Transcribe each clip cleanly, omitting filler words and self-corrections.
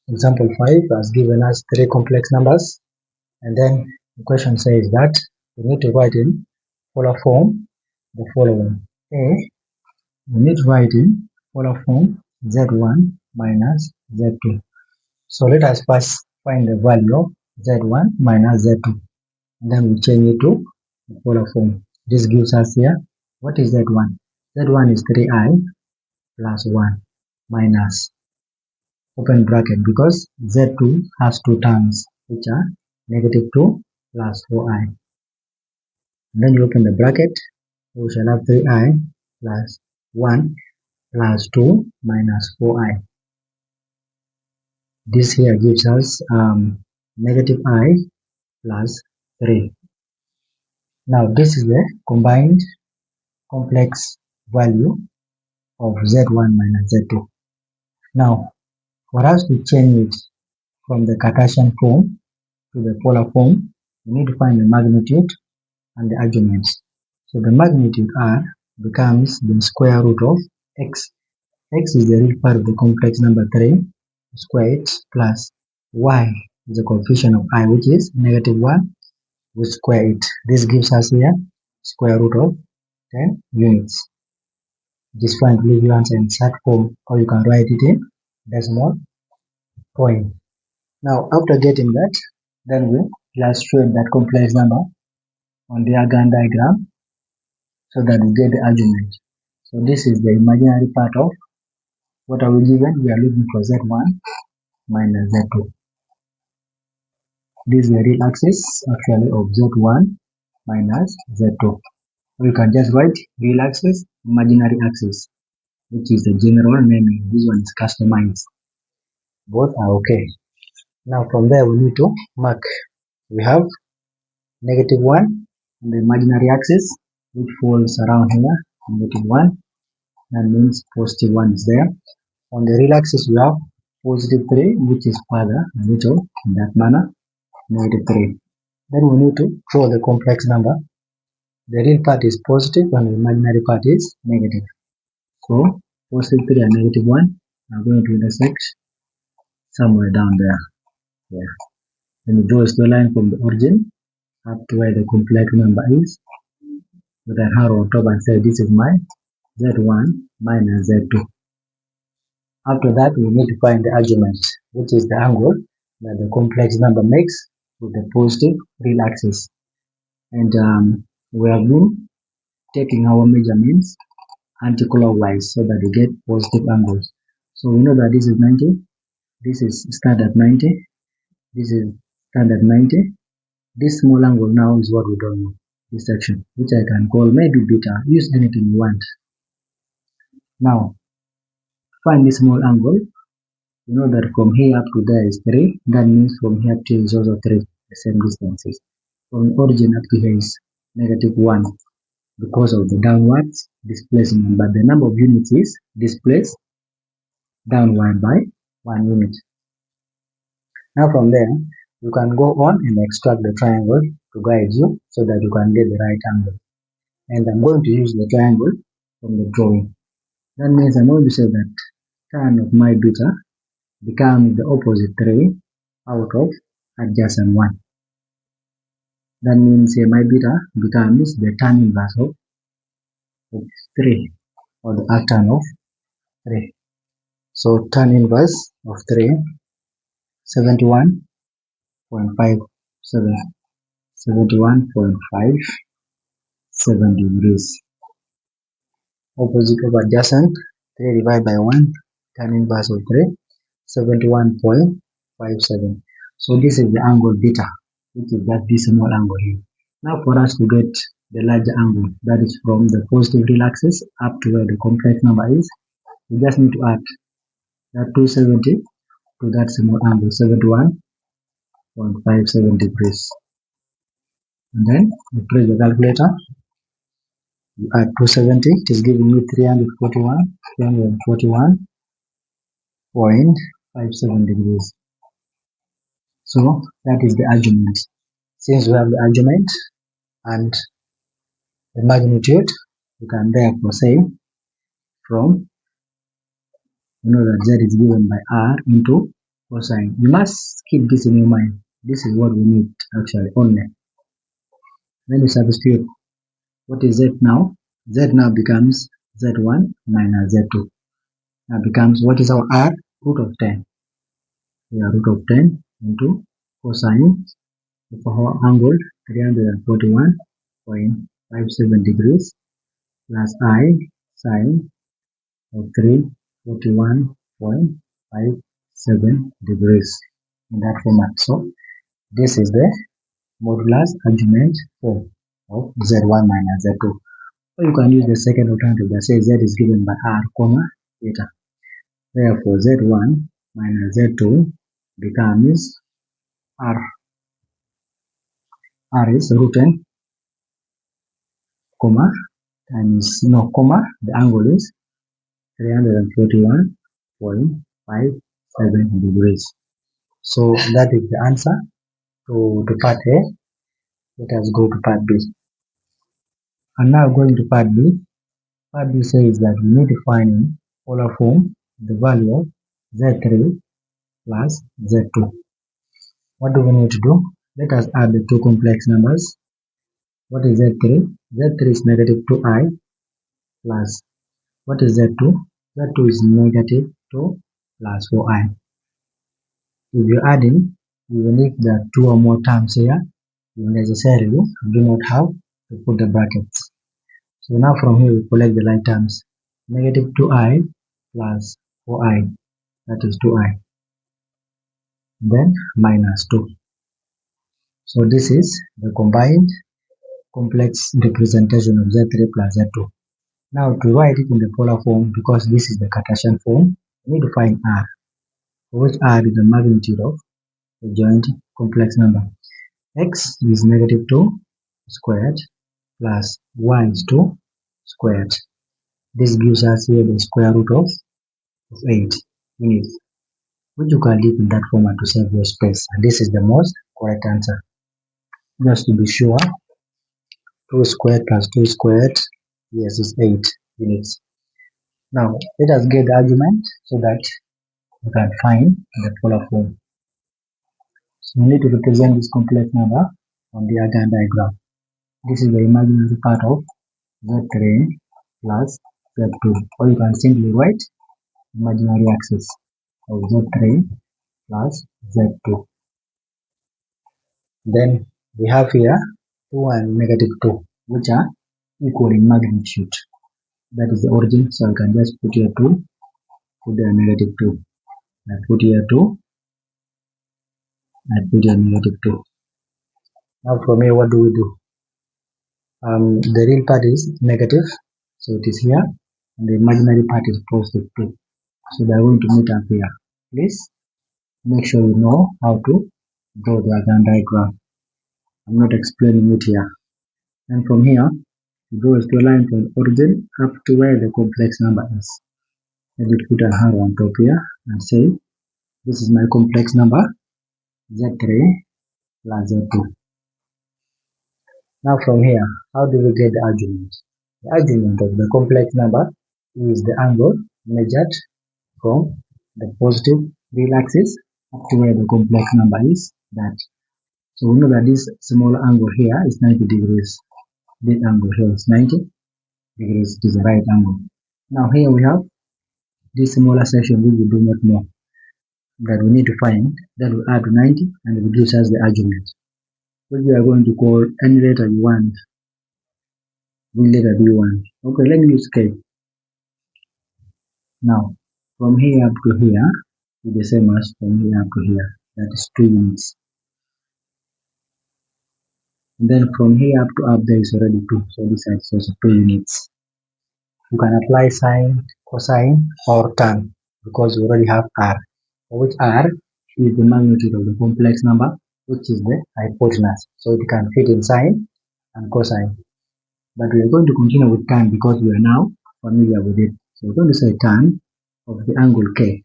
Example 5 has given us three complex numbers, and then the question says that we need to write in polar form the following. A, we need to write in polar form z1 minus z2. So let us first find the value of z1 minus z2, and then we change it to the polar form. This gives us here, what is z1? z1 is 3i plus 1 minus, open bracket, because z2 has two terms which are -2 plus 4i. Then you open the bracket, we shall have 3i plus 1 plus 2 minus 4i. This here gives us -i plus 3. Now this is the combined complex value of z1 minus z2. Now for us to change it from the Cartesian form to the polar form, we need to find the magnitude and the arguments. So the magnitude r becomes the square root of x. X is the real part of the complex number 3, square it, plus y is the coefficient of I, which is -1, we square it. This gives us here square root of 10 units. It is fine to leave your answer in short form, or you can write it in decimal point. Now after getting that, then we illustrate that complex number on the Gann diagram so that we get the argument. So this is the imaginary part of what are we given. We are looking for z1 minus z2. This is the real axis actually of z1 minus z2. We can just write real axis, imaginary axis, which is the general naming. This one is customized. Both are okay. Now from there we need to mark. We have -1 on the imaginary axis, which falls around here, -1. That means +1 is there. On the real axis we have +3, which is further a little in that manner, -3. Then we need to draw the complex number. The real part is positive and the imaginary part is negative. So +3 and -1 are going to intersect somewhere down there. Yeah. Then we draw a straight line from the origin up to where the complex number is, with an arrow on top, and say this is my z1 minus z2. After that, we need to find the argument, which is the angle that the complex number makes with the positive real axis. And we have been taking our measurements anti-clockwise so that we get positive angles. So we know that this is 90, this is standard 90, this is standard 90. This small angle now is what we don't know, this section, which I can call maybe beta. Use anything you want. Now, find this small angle. You know that from here up to there is 3. That means from here to here is also 3, the same distances. From origin up to here is -1 because of the downwards displacement, but the number of units is displaced downward by 1 unit. Now from there, you can go on and extract the triangle to guide you so that you can get the right angle. And I'm going to use the triangle from the drawing. That means I'm going to say that tan of my beta becomes the opposite 3 out of adjacent 1. That means here my beta becomes the tan inverse of 3, or the arctan of 3. So tan inverse of 3, 71.57, 71.57 degrees. Opposite of adjacent, 3 divided by 1, tan inverse of 3, 71.57. So this is the angle beta, which is that this small angle here. Now for us to get the larger angle, that is from the positive real axis up to where the complex number is, we just need to add that 270 to that small angle, 71.57 degrees. And then we press the calculator, you add 270, it is giving you 341.57 degrees. So that is the argument. Since we have the argument and the magnitude, you can therefore say from, you know that z is given by r into cosine. You must keep this in your mind. This is what we need actually only. Then you substitute. What is z now? Z now becomes z1 minus z2. Now becomes, what is our r? Root of 10. Yeah, root of 10 into cosine of our angle 341.57 degrees plus I sine of 341.57 degrees in that format. So this is the modulus argument form of z1 minus z2. Or you can use the second alternative that says z is given by r, comma, theta. Therefore, z1 minus z2 becomes r. R is root 10, comma, times, no, comma, the angle is 341.57 degrees. So that is the answer to part A. Let us go to part B. And now going to part B. Part B says that we need to find in polar form the value of Z3 plus Z2. What do we need to do? Let us add the two complex numbers. What is Z3? Z3 is negative 2i plus, what is Z2? Z2 is negative 2 plus 4i. If you add in, you will need the two or more terms here. You necessarily do not have to put the brackets. So now from here we collect the like terms. Negative 2i plus 4i, that is 2i. Then minus 2. So this is the combined complex representation of Z3 plus Z2. Now to write it in the polar form, because this is the Cartesian form, we need to find R, for which R is the magnitude of the joint complex number. X is negative 2 squared plus y is 2 squared. This gives us here the square root of 8 units, which you can leave in that format to save your space. And this is the most correct answer. Just to be sure, 2 squared plus 2 squared, yes, is 8 units. Now, let us get the argument so that we can find the polar form. So we need to represent this complex number on the Gann diagram. This is the imaginary part of Z3 plus Z2, or you can simply write imaginary axis of Z3 plus Z2. Then we have here 2 and negative 2, which are equal in magnitude. That is the origin, so I can just put here 2, put there negative 2. I put here 2, I put here negative 2. Now from here, what do we do? The real part is negative, so it is here, and the imaginary part is positive 2. So they are going to meet up here. Please make sure you know how to draw the Gann diagram. I'm not explaining it here. And from here, you draw a straight line from origin up to where the complex number is. Let me put a arrow on top here and say, this is my complex number, Z3 plus Z2. Now from here, how do we get the argument? The argument of the complex number is the angle measured from the positive real axis up to where the complex number is, that. So we know that this smaller angle here is 90 degrees. This angle here is 90 degrees. It is the right angle. Now here we have this smaller section which we do not know, that we need to find, that will add to 90 and it gives us the argument, which we are going to call any letter you want. Which letter do you want? Okay, let me use K. Now from here up to here is the same as from here up to here, that is 2 units. And then from here up to up there is already 2, so this is also 2 units. You can apply sine, cosine, or tan, because we already have R, for which R is the magnitude of the complex number, which is the hypotenuse, so it can fit in sine and cosine. But we are going to continue with tan because we are now familiar with it. So we're going to say tan of the angle K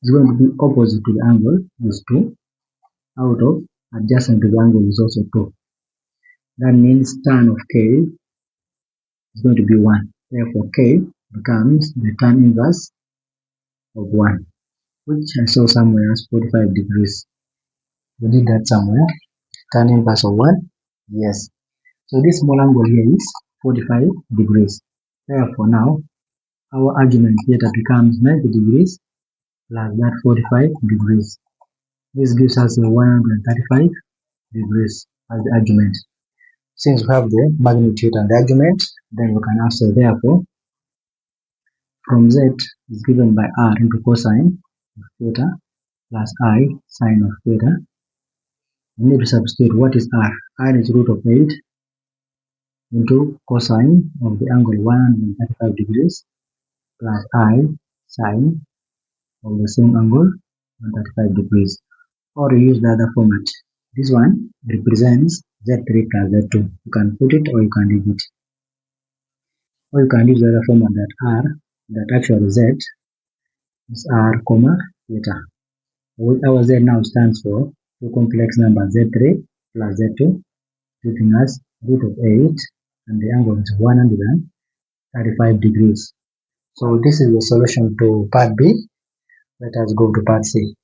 is going to be opposite to the angle is 2, out of adjacent to the angle is also 2. That means tan of K is going to be 1. Therefore, K becomes the tan inverse of 1, which I saw somewhere as 45 degrees. We did that somewhere. Tan inverse of 1? Yes. So this small angle here is 45 degrees. Therefore now, our argument theta becomes 90 degrees plus that 45 degrees. This gives us a 135 degrees as the argument. Since we have the magnitude and the argument, then we can also therefore from z is given by r into cosine of theta plus I sine of theta. We need to substitute what is r. R is root of 8 into cosine of the angle 135 degrees plus I sine of the same angle 135 degrees. Or use the other format. This one represents z3 plus z2. You can put it or you can leave it. Or you can use the other format that r, that actually z is r comma theta. Our z now stands for two complex numbers z3 plus z2, giving us root of 8 and the angle is 135 degrees. So this is the solution to part B. Let us go to part C.